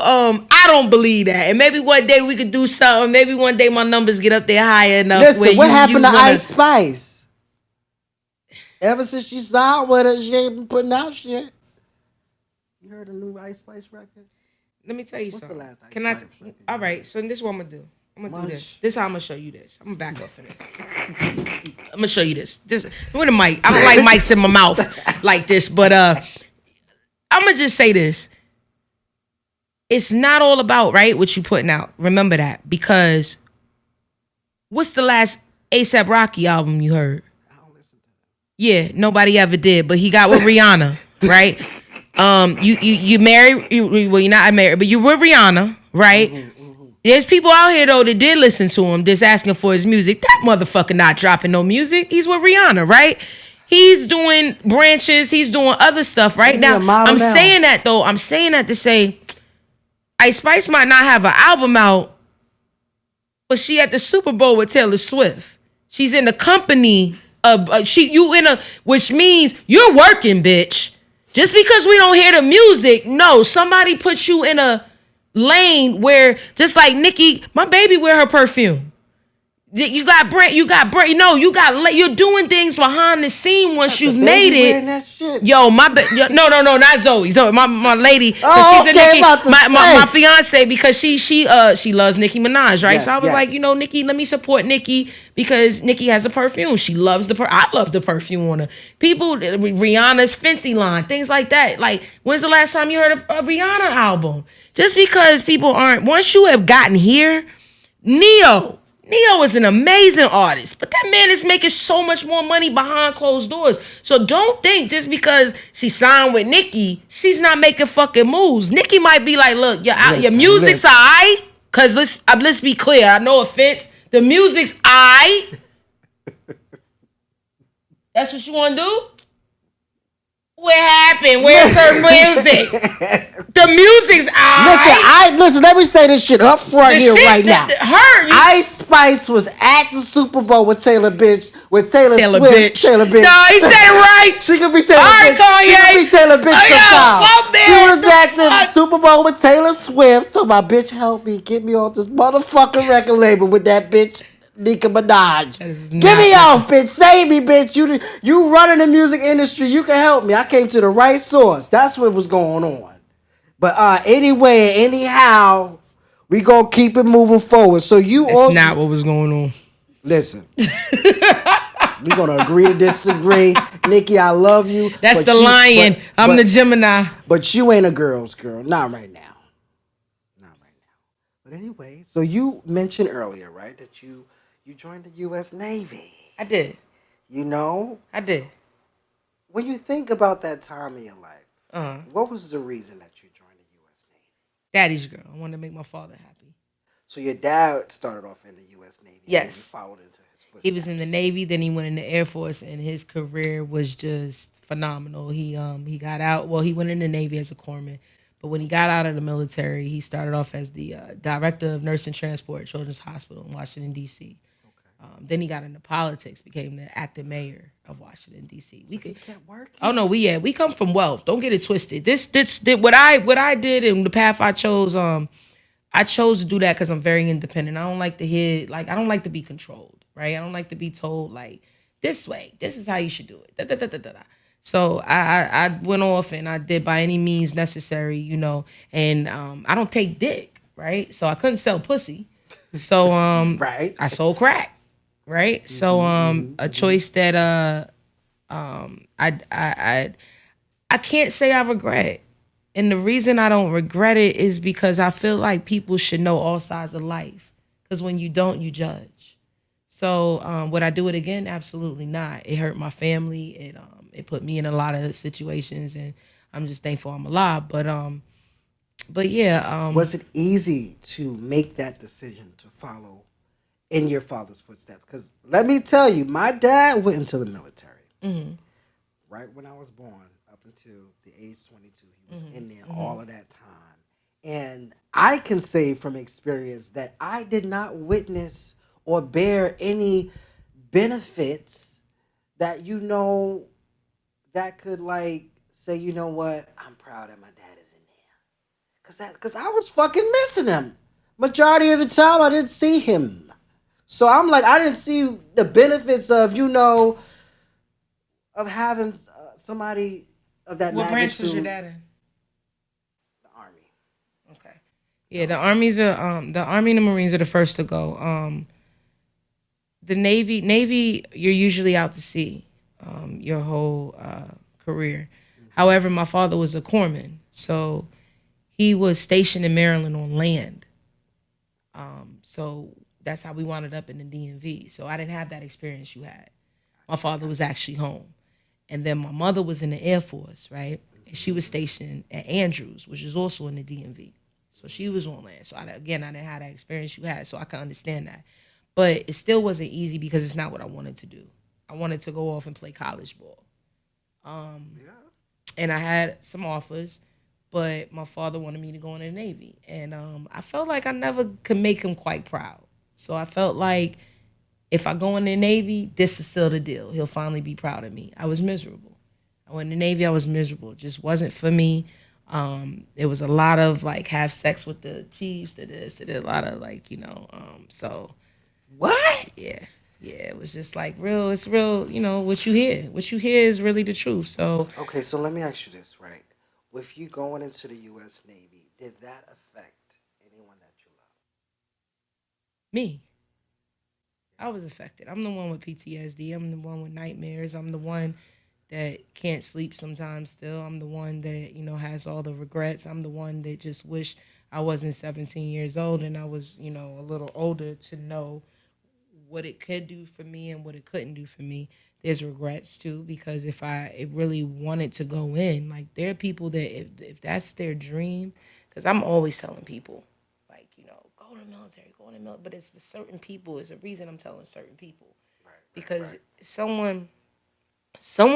I don't believe that. And maybe one day we could do something. Maybe one day my numbers get up there higher enough. Listen, what happened to Ice Spice? Ever since she signed with her, she ain't been putting out shit. You heard a new Ice Spice record? Let me tell you What's something. the last Ice Can I? Spice record? All right. So this is what I'm gonna do. I'm gonna do this. This is how I'm gonna show you this. I'm gonna back up for this. I'm gonna show you this. With a mic. I don't like mics in my mouth like this, but I'm gonna just say this. It's not all about right what you putting out. Remember that, because what's the last A$AP Rocky album you heard? I don't listen to that. Yeah, nobody ever did, but he got with Rihanna, right? You married, well, you're not married, but you were Rihanna, right? There's people out here, though, that did listen to him, just asking for his music. That motherfucker not dropping no music. He's with Rihanna, right? He's doing branches. He's doing other stuff right now. I'm saying that, though. I'm saying that to say, Ice Spice might not have an album out, but she at the Super Bowl with Taylor Swift. She's in the company of, which means you're working, bitch. Just because we don't hear the music, no, somebody put you in a lane where, just like Nicki, my baby wear her perfume. You got brand, you're doing things behind the scene once you've made it. That shit. Yo, no, not Zoe. Zoe, my lady. Oh, she's okay, my fiance, because she loves Nicki Minaj, right? Yes, so I was like, Nicki, let me support Nicki, because Nicki has a perfume. She loves I love the perfume on her. People, Rihanna's Fenty line, things like that. Like, when's the last time you heard a Rihanna album? Just because people aren't, once you have gotten here, Neo is an amazing artist, but that man is making so much more money behind closed doors. So don't think just because she signed with Nicki, she's not making fucking moves. Nicki might be like, look, your music's alright, because let's be clear, no offense, the music's alright. That's what you want to do? What happened? Where's her music? The music's alright. Listen, let me say this shit up front now. Ice Spice was at the Super Bowl with Taylor Swift. Taylor bitch. No, he said it right. She could be Taylor bitch. She could be Taylor bitch sometime. She was at the Super Bowl with Taylor Swift. Told my bitch, help me, get me off this motherfucking record label with that bitch Nicki Minaj. Get me off, bitch. Save me, bitch. You running the music industry. You can help me. I came to the right source. That's what was going on. But anyway, anyhow, we gonna keep it moving forward. So That's not what was going on. Listen. We gonna agree to disagree. Nikki, I love you. That's the lion. I'm the Gemini. But you ain't a girl's girl. Not right now. But anyway, so you mentioned earlier, right, that you joined the U.S. Navy. I did. You know? I did. When you think about that time in your life, what was the reason that you joined the U.S. Navy? Daddy's girl. I wanted to make my father happy. So your dad started off in the U.S. Navy. Yes. And you followed into his footsteps. He was in the Navy, then he went in the Air Force, and his career was just phenomenal. He got out. Well, he went in the Navy as a corpsman. But when he got out of the military, he started off as the director of nursing transport at Children's Hospital in Washington, D.C. Okay. Then he got into politics, became the acting mayor of Washington, D.C. He kept working. Oh no, we come from wealth. Don't get it twisted. This what I did and the path I chose. I chose to do that because I'm very independent. I don't like to hear I don't like to be controlled, right? I don't like to be told like this way. This is how you should do it. Da, da, da, da, da. So I went off and I did by any means necessary, and I don't take dick, right? So I couldn't sell pussy. So right. I sold crack, right? Mm-hmm. So a choice that I can't say I regret. And the reason I don't regret it is because I feel like people should know all sides of life. Because when you don't, you judge. So would I do it again? Absolutely not. It hurt my family. It put me in a lot of situations, and I'm just thankful I'm alive. But yeah. Was it easy to make that decision to follow in your father's footsteps? Because let me tell you, my dad went into the military. Mm-hmm. Right when I was born, up until the age 22, he was in there all of that time. And I can say from experience that I did not witness or bear any benefits that that could like say, you know what, I'm proud that my dad is in there. Cause I was fucking missing him. Majority of the time I didn't see him. So I'm like, I didn't see the benefits of, of having somebody of that What branch was your magnitude. dad in? The army. Okay. Yeah, the Army and the Marines are the first to go. The Navy, you're usually out to sea, your whole career. However, my father was a corpsman, so he was stationed in Maryland on land. So that's how we wound up in the DMV. So I didn't have that experience you had. My father was actually home. And then my mother was in the Air Force, right? And she was stationed at Andrews, which is also in the DMV. So she was on land. So I didn't have that experience you had, so I can understand that. But it still wasn't easy because it's not what I wanted to do. I wanted to go off and play college ball. And I had some offers, but my father wanted me to go in the Navy. And I felt like I never could make him quite proud. So I felt like if I go in the Navy, this is still the deal. He'll finally be proud of me. I was miserable. I went in the Navy, I was miserable. It just wasn't for me. It was a lot of like have sex with the chiefs, to this, to that, a lot of like, so. What? Yeah. Yeah, it was just like real, it's real, what you hear. What you hear is really the truth. So. Okay, so let me ask you this, right? With you going into the U.S. Navy, did that affect anyone that you love? Me. I was affected. I'm the one with PTSD. I'm the one with nightmares. I'm the one that can't sleep sometimes still. I'm the one that, has all the regrets. I'm the one that just wish I wasn't 17 years old and I was, a little older to know what it could do for me and what it couldn't do for me. There's regrets too, because if I really wanted to go in, like there are people that if that's their dream, because I'm always telling people, like, go to the military, go in the military, but it's the certain people, it's a reason I'm telling certain people. Because someone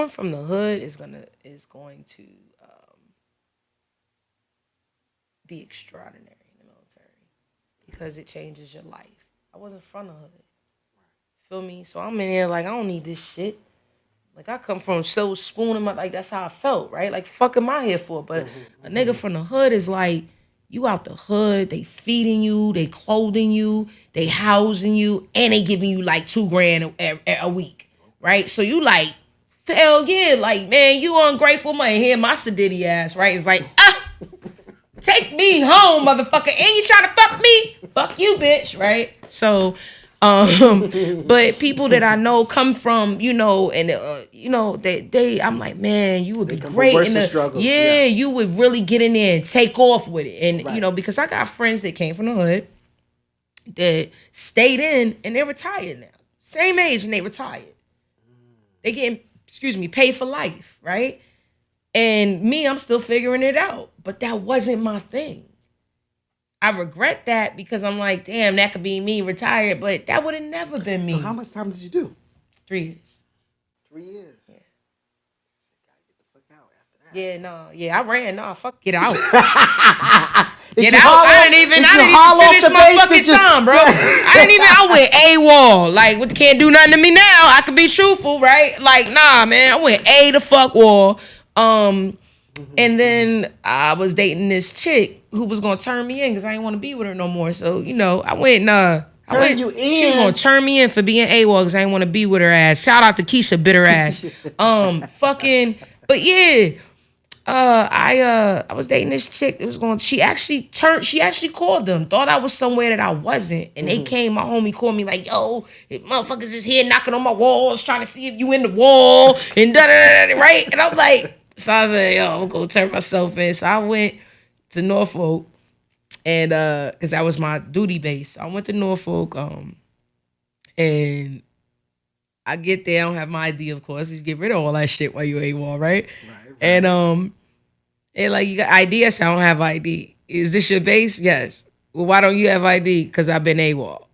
from the hood is going to be extraordinary in the military because it changes your life. I wasn't from the hood. Feel me? So I'm in there like, I don't need this shit. Like, I come from so spooning my, like, that's how I felt, right? Like, fuck am I here for? But a nigga from the hood is like, you out the hood, they feeding you, they clothing you, they housing you, and they giving you like $2,000 a week, right? So you like, hell yeah, like, man, you ungrateful man. Here, my sedity ass, right? It's like, take me home, motherfucker. And you trying to fuck me? Fuck you, bitch, right? So, but people that I know come from, and I'm like, man, you would be great in the struggles, yeah, you would really get in there and take off with it, and because I got friends that came from the hood that stayed in and they're retired now, same age and they retired, they getting paid for life, right? And me, I'm still figuring it out, but that wasn't my thing. I regret that because I'm like, damn, that could be me retired, but that would have never been me. So how much time did you do? 3 years. 3 years? Yeah. Gotta get the fuck out after that. Yeah, no. Yeah, I ran. No, fuck, get out. Get out. I didn't even finish my fucking time, bro. I went AWOL. Like, what, can't do nothing to me now. I could be truthful, right? Like, nah, man. I went A the fuck wall. And then I was dating this chick who was gonna turn me in because I didn't want to be with her no more. So I went. You in. She was gonna turn me in for being AWOL because I didn't want to be with her ass. Shout out to Keisha, bitter ass. Fucking. But yeah, I was dating this chick. It was going. She actually called them. Thought I was somewhere that I wasn't, and they came. My homie called me like, "Yo, motherfuckers is here knocking on my walls, trying to see if you in the wall and da da da." Right? And I'm like. So I said, yo, I'm going to turn myself in. So I went to Norfolk, and because that was my duty base. I went to Norfolk, and I get there. I don't have my ID, of course. You get rid of all that shit while you AWOL, right? Right. And like, you got ID? I said, I don't have ID. Is this your base? Yes. Well, why don't you have ID? Because I've been AWOL.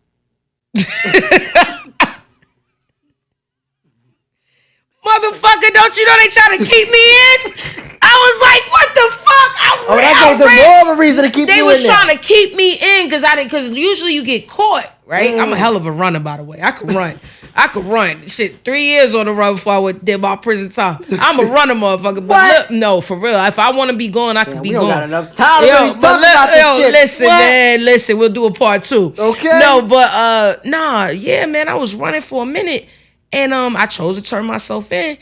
Motherfucker, don't you know they trying to keep me in? I was like, what the fuck? That gave them more of a reason to keep you in there. They was trying to keep me in because usually you get caught, right? I'm a hell of a runner, by the way. I could run. Shit, 3 years on the run before I did my prison time. I'm a runner, motherfucker. But look, no, for real. If I want to be gone, I can be we don't gone. got enough time to really talk about this shit. Listen, man, listen. We'll do a part 2. Okay. No, but man, I was running for a minute, and I chose to turn myself in.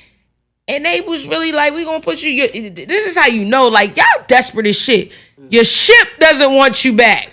And they was really like, we gonna put you, this is how you know, like, y'all desperate as shit. Your ship doesn't want you back.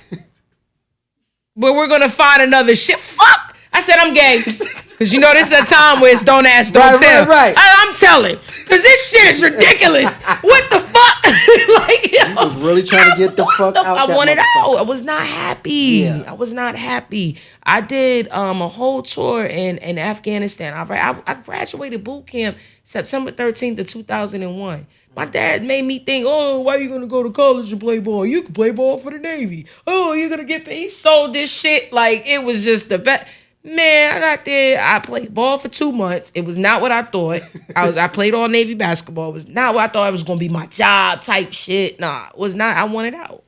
But we're gonna find another ship. Fuck! I said I'm gay. Because you know this is a time where it's don't ask, don't tell. Right. I'm telling. Because this shit is ridiculous. What the fuck? Like, I was really trying to get the fuck out. I wanted out. I was not happy. Yeah. I was not happy. I did a whole tour in Afghanistan. I graduated boot camp September 13th of 2001. My dad made me think, oh, why are you going to go to college and play ball? You can play ball for the Navy. Oh, you're going to get paid. He sold this shit like it was just the best. Man, I got there. I played ball for 2 months. It was not what I thought. I played all Navy basketball. It was not what I thought it was going to be my job type shit. Nah, it was not. I wanted out.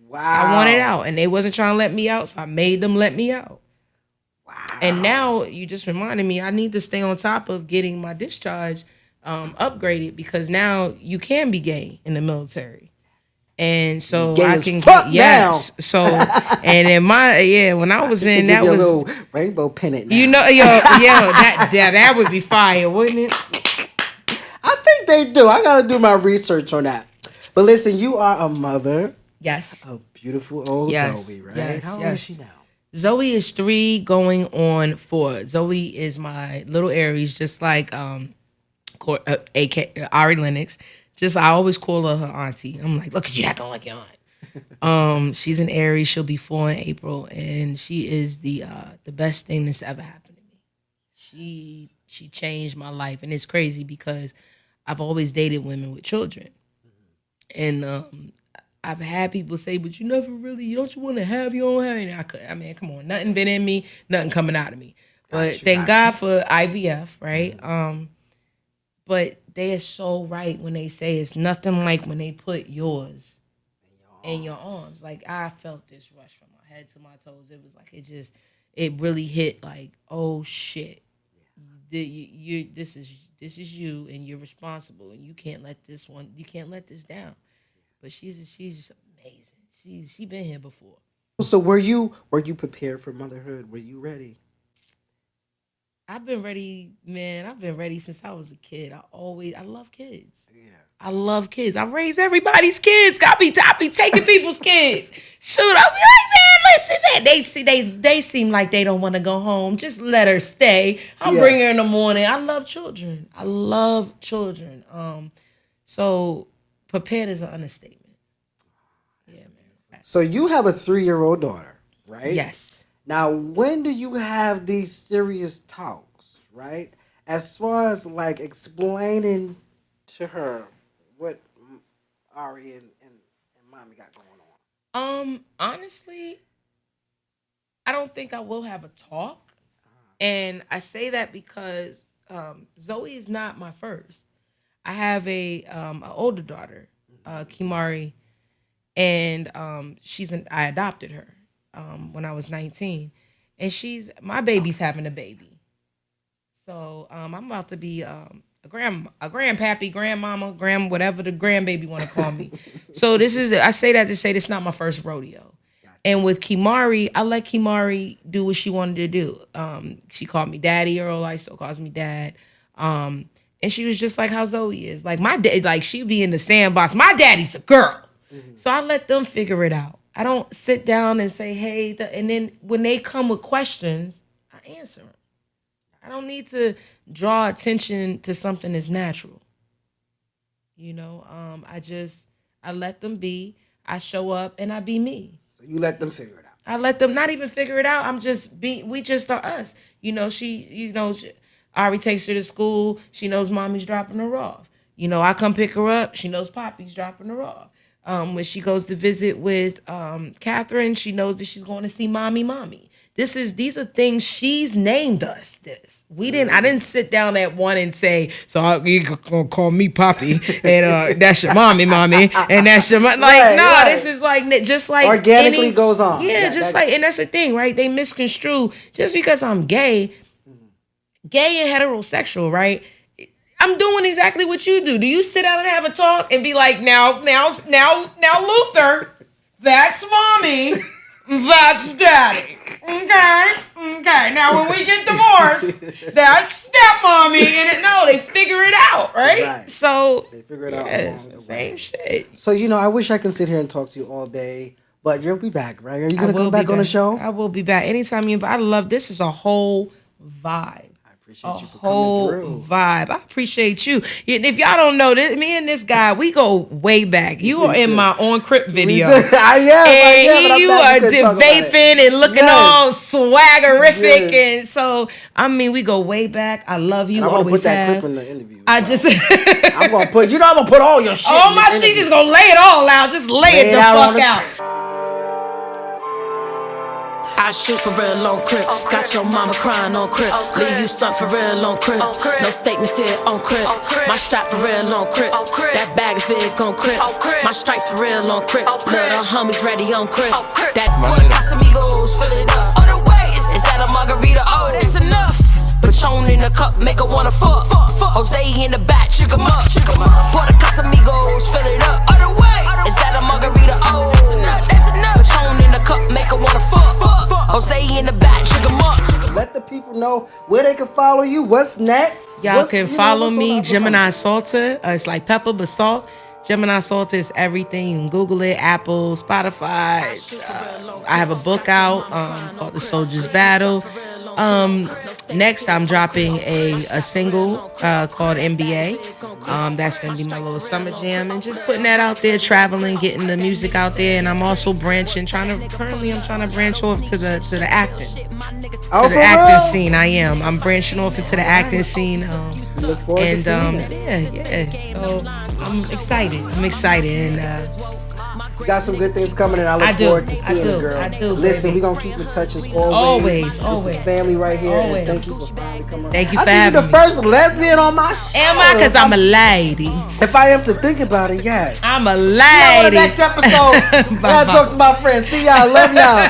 Wow. I wanted out. And they wasn't trying to let me out, so I made them let me out. Wow. And now you just reminded me I need to stay on top of getting my discharge upgraded because now you can be gay in the military. And so I can get So and in when I was in that was little rainbow pennant. Now. You know, that would be fire, wouldn't it? I think they do. I gotta do my research on that. But listen, you are a mother. Yes. A beautiful old Zoe, right? Yes, How old is she now? Zoe is 3 going on 4. Zoe is my little Aries, just like AK Ari Lennox. Just I always call her auntie. I'm like, look at you acting like your aunt. She's an Aries. She'll be 4 in April, and she is the best thing that's ever happened to me. She changed my life, and it's crazy because I've always dated women with children, and I've had people say, but you never really, don't you want to have your own house? I mean, come on, nothing been in me, nothing coming out of me. But thank God for IVF, right? But they are so right when they say it's nothing like when they put yours in your arms. Like, I felt this rush from my head to my toes. It was like, it really hit like, oh shit. This is you, and you're responsible, and you can't let this down. But she's amazing. She's been here before. So were you prepared for motherhood? Were you ready? I've been ready, man. I've been ready since I was a kid. I love kids. Yeah. I love kids. I raise everybody's kids. I be taking people's kids. Shoot, I'll be like, man, listen, man. They seem like they don't want to go home. Just let her stay. I'll bring her in the morning. I love children. So prepared is an understatement. Yeah, man. So you have a 3-year-old daughter, right? Yes. Now, when do you have these serious talks, right? As far as like explaining to her what Ari and Mommy got going on. Honestly, I don't think I will have a talk. And I say that because Zoe is not my first. I have an older daughter, Kimari, and I adopted her when I was 19, and my baby's having a baby. So I'm about to be a grandpappy, grandmama, whatever the grandbaby want to call me. So I say that to say this is not my first rodeo. And with Kimari, I let Kimari do what she wanted to do. She called me Daddy. Earl I still calls me Dad. And she was just like how Zoe is. Like my dad, like she be in the sandbox. My daddy's a girl. Mm-hmm. So I let them figure it out. I don't sit down and say, hey, and then when they come with questions, I answer them. I don't need to draw attention to something that's natural. You know, I let them be. I show up and I be me. So you let them figure it out. I let them not even figure it out. We just are us. Ari takes her to school. She knows Mommy's dropping her off. I come pick her up. She knows Poppy's dropping her off. When she goes to visit with Catherine, she knows that she's going to see Mommy. these are things she's named us this. I didn't sit down at one and say, so you gonna call me Poppy, and that's your mommy, and that's your this is like just like organically goes on. Yeah, and that's the thing, right? They misconstrue just because I'm gay and heterosexual, right? I'm doing exactly what you do. Do you sit down and have a talk and be like, now, Luther, that's mommy, that's daddy. Okay. Now, when we get divorced, that's stepmommy, and they figure it out, right? So they figure it out. Same shit. So I wish I could sit here and talk to you all day, but you'll be back, right? Are you gonna come back on the show? I will be back anytime you invite. I love this. Is a whole vibe. Appreciate you for coming through. Vibe. I appreciate you. And if y'all don't know this, me and this guy, we go way back. You are in my On Crip video. I am. And you are vaping and looking all swaggerific. And so, I mean, we go way back. I love you. And I want to put that clip in the interview. I'm going to put, I'm going to put all your shit all my shit, just going to lay it all out. Just lay it the fuck out. I shoot for real on Crip. Got your mama crying on Crip. Leave you son for real on Crip. No statements here on Crip. My strap for real on Crip. That bag is big on Crip. My stripes for real on Crip. Little homies ready on Crip. That Casamigos, fill it up. On the way, is that a margarita? Oh, that's enough. Patron in the cup, make her wanna fuck. Jose in the back, chick 'em up. Pour the Casamigos, fill it up. On the way, is that a margarita? Oh, that's enough. Patron in the cup, make her wanna fuck. Jose in the back, chick 'em up. Let the people know where they can follow you. What's next? Y'all can follow me, Gemini Salter. It's like pepper but salt. Gemini Salter is everything. You can Google it, Apple, Spotify. I have a book out called The Soldier's Battle. Next, I'm dropping a single called NBA. That's gonna be my little summer jam, and just putting that out there, traveling, getting the music out there. And I'm also branching, trying to branch off to the acting. Oh, to the acting scene. I'm branching off into the acting scene. Look forward to seeing that. Yeah. So I'm excited, and you got some good things coming, and I look forward to seeing it, girl. I do. Listen, we're gonna keep in touch as always. This is family right here. Always. And thank you for finally coming. Thank you for having me. I think you're the first lesbian on my show. Am I? Because I'm a lady. If I have to think about it, yes. I'm a lady. See y'all on the next episode. I talk to my friends. See y'all. Love y'all.